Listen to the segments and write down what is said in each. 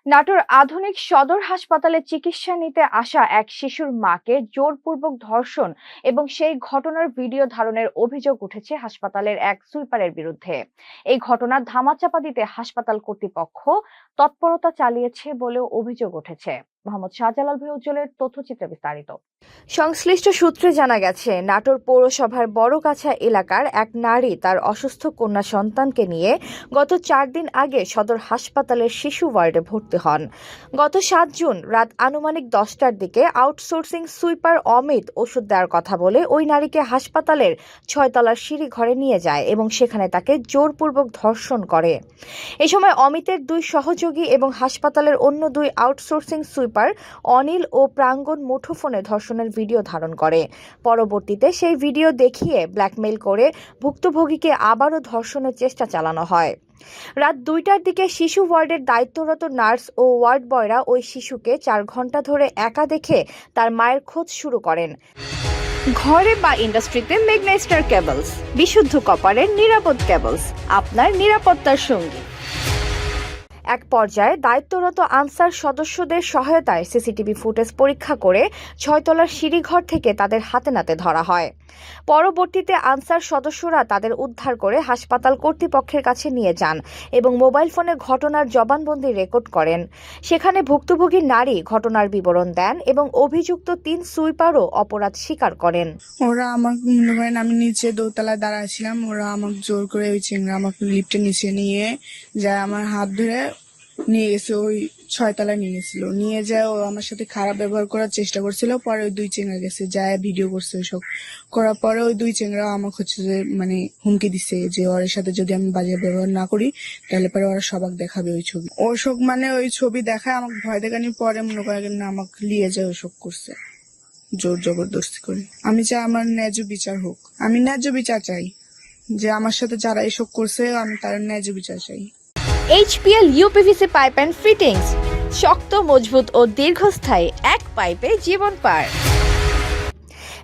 নাটোর আধুনিক সদর হাসপাতালে চিকিৎসা নিতে আসা এক শিশুর মাকে জোরপূর্বক ধর্ষণ এবং সেই ঘটনার ভিডিও ধারণের অভিযোগ উঠেছে হাসপাতালের এক সুইপারের বিরুদ্ধে। এই ঘটনা ধামাচাপা দিতে হাসপাতাল কর্তৃপক্ষ তৎপরতা চালিয়েছে বলেও অভিযোগ উঠেছে। মোহাম্মদ শাহজালাল ভাই উজ্জ্বলের তথ্যচিত্রে বিস্তারিত। সংশ্লিষ্ট সূত্রে জানা গেছে, নাটোর পৌরসভার বড়গাছা এলাকার এক নারী তার অসুস্থ কন্যা সন্তানকে নিয়ে গত 4 দিন আগে সদর হাসপাতালের শিশু ওয়ার্ডে ভর্তি হন। গত 7 জুন রাত আনুমানিক 10টার দিকে আউটসোর্সিং সুইপার অমিত ওষুধ দেওয়ার কথা বলে ওই নারীকে হাসপাতালের 6 তলার সিঁড়ি ঘরে নিয়ে যায় এবং সেখানে তাকে জোরপূর্বক ধর্ষণ করে। এ সময় অমিতের 2 সহযোগী এবং হাসপাতালের অন্য 2 আউটসোর্সিং সুইপার অনিল ও প্রাঙ্গণ মুঠোফোনে ধর্ষণের ভিডিও ধারণ করে। পরবর্তীতে সেই ভিডিও দেখিয়ে ব্ল্যাকমেইল করে ভুক্তভোগীকে আবারও ধর্ষণের চেষ্টা চালানো হয়। রাত 2টার দিকে শিশু ওয়ার্ডের দায়িত্বরত নার্স ও ওয়ার্ড বয়রা ওই শিশুকে 4 ঘন্টা ধরে একা দেখে তার মায়ের খোঁজ শুরু করেন। ঘরে বা ইন্ডাস্ট্রিতে মেগনা স্টার কেবলস, বিশুদ্ধ কপারের নিরাপদ কেবলস, আপনার নিরাপত্তার সঙ্গী। এক পর্যায়ে দায়িত্বরত আনসার সদস্যদের সহায়তায় সিসিটিভি ফুটেজ পরীক্ষা করে 6 তলার সিঁড়িঘর থেকে তাদের হাতে নাতে ধরা হয়। পরবর্তীতে আনসার সদস্যরা তাদের উদ্ধার করে হাসপাতাল কর্তৃপক্ষের কাছে নিয়ে যান এবং মোবাইল ফোনে ঘটনার জবানবন্দি রেকর্ড করেন। সেখানে ভুক্তভোগী নারী ঘটনার বিবরণ দেন এবং অভিযুক্ত 3 সুইপারও অপরাধ স্বীকার করেন। ওরা আমার মনে করেন আমি নিচে দোতলায় দাঁড়াইছিলাম, ওরা আমাকে জোর করে ওই চিংড়া আমাকে লিফটে নিচে নিয়ে যায়, আমার হাত ধরে নিয়ে গেছে, ওই 6 তলায় নিয়ে গেছিল। নিয়ে যায় ও আমার সাথে খারাপ ব্যবহার করার চেষ্টা করছিল। পরে ওই 2 চিংড়া গেছে, যায় ভিডিও করছে ওইসব করার পরে ওই 2 চিংড়া আমাকে হচ্ছে যে মানে হুমকি দিছে যে ওর সাথে যদি আমি বাজে ব্যবহার না করি তাহলে পরে ওরা সবাক দেখাবে ওই ছবি। ওসব মানে ওই ছবি দেখায় আমাকে ভয় দেখানি, পরে মনে করেন আমাকে নিয়ে যায় ওসব করছে জোর জবরদস্তি করে। আমি চাই আমার ন্যায্য বিচার হোক, আমি ন্যায্য বিচার চাই, যে আমার সাথে যারা এসব করছে আমি তার ন্যায্য বিচার চাই। HPL uPVC pipe and fittings, শক্ত, মজবুত ও দীর্ঘস্থায়ী, এক পাইপে জীবন পার।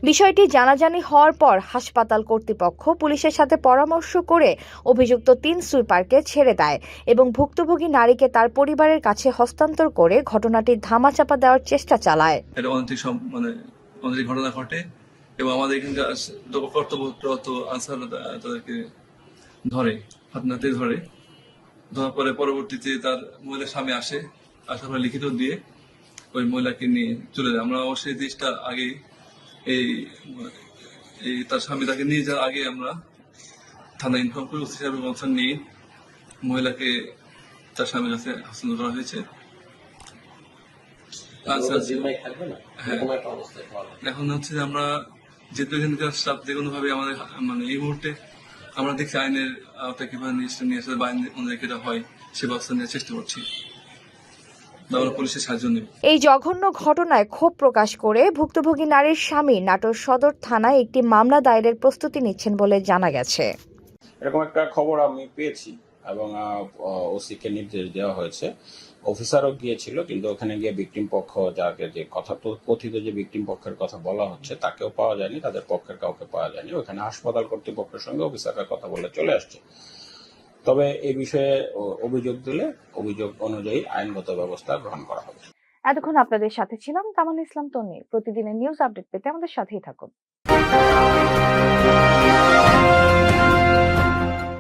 বিষয়টি জানাজানি হওয়ার পর হাসপাতাল কর্তৃপক্ষ পুলিশের সাথে পরামর্শ করে অভিযুক্ত 3 সুইপারকে ছেড়ে দেয় এবং ভুক্তভোগী নারীকে তার পরিবারের কাছে হস্তান্তর করে ঘটনাটির ধামাচাপা দেওয়ার চেষ্টা চালায়। এটা অনেক ঘটনা ঘটে এবং আমাদের এখানকার কর্তব্যরত আনসার তাদেরকে ধরে, হাত নাতে ধরে, ধরার পরে পরবর্তীতে তার মহিলার স্বামী আসে, আসার পরে লিখিত দিয়ে ওই মহিলাকে নিয়ে চলে যায়। আমরা অবশ্যই জিনিসটা আগে এই তার স্বামী তাকে নিয়ে যাওয়ার আগে আমরা থানায় ইনফর্ম করে ওসি সাহেবের ব্যবস্থা নিয়ে মহিলাকে তার স্বামীর কাছে হস্তান্তর করা হয়েছে। হ্যাঁ, এখন হচ্ছে যে আমরা যেহেতু এখানকার স্টাফ যে কোনো ভাবে আমাদের মানে এই মুহূর্তে আমরা দেখছি আইনের আওতায় কিভাবে নিয়ে আসলে বা আইন অনুযায়ী যেটা হয় সে ব্যবস্থা নেওয়ার চেষ্টা করছি। পুলিশের সাহায্য নেব। এই জঘন্য ঘটনায় ক্ষোভ প্রকাশ করে ভুক্তভোগী নারীর স্বামী নাটোর সদর থানায় একটি মামলা দায়েরের প্রস্তুতি নিচ্ছেন বলে জানা গেছে। এরকম একটা খবর আমি পেয়েছি এবং ওসিকে নির্দেশ দেওয়া হয়েছে। অফিসারও গিয়েছিল, কিন্তু ওখানে গিয়ে ভিকটিম পক্ষ যাকে যে কথা কথিত যে ভিকটিম পক্ষের কথা বলা হচ্ছে তাকেও পাওয়া যায়নি, তাদের পক্ষের কাউকে পাওয়া যায়নি। ওখানে হাসপাতাল কর্তৃপক্ষের সঙ্গে অফিসাররা কথা বলে চলে আসছে। তবে এই বিষয়ে অভিযোগ দিলে অভিযোগ অনুযায়ী আইনগত ব্যবস্থা গ্রহণ করা হবে। এতক্ষণ আপনাদের সাথে ছিলাম তামান্না ইসলাম তন্নি। প্রতিদিনের নিউজ আপডেট পেতে আমাদের সাথেই থাকুন।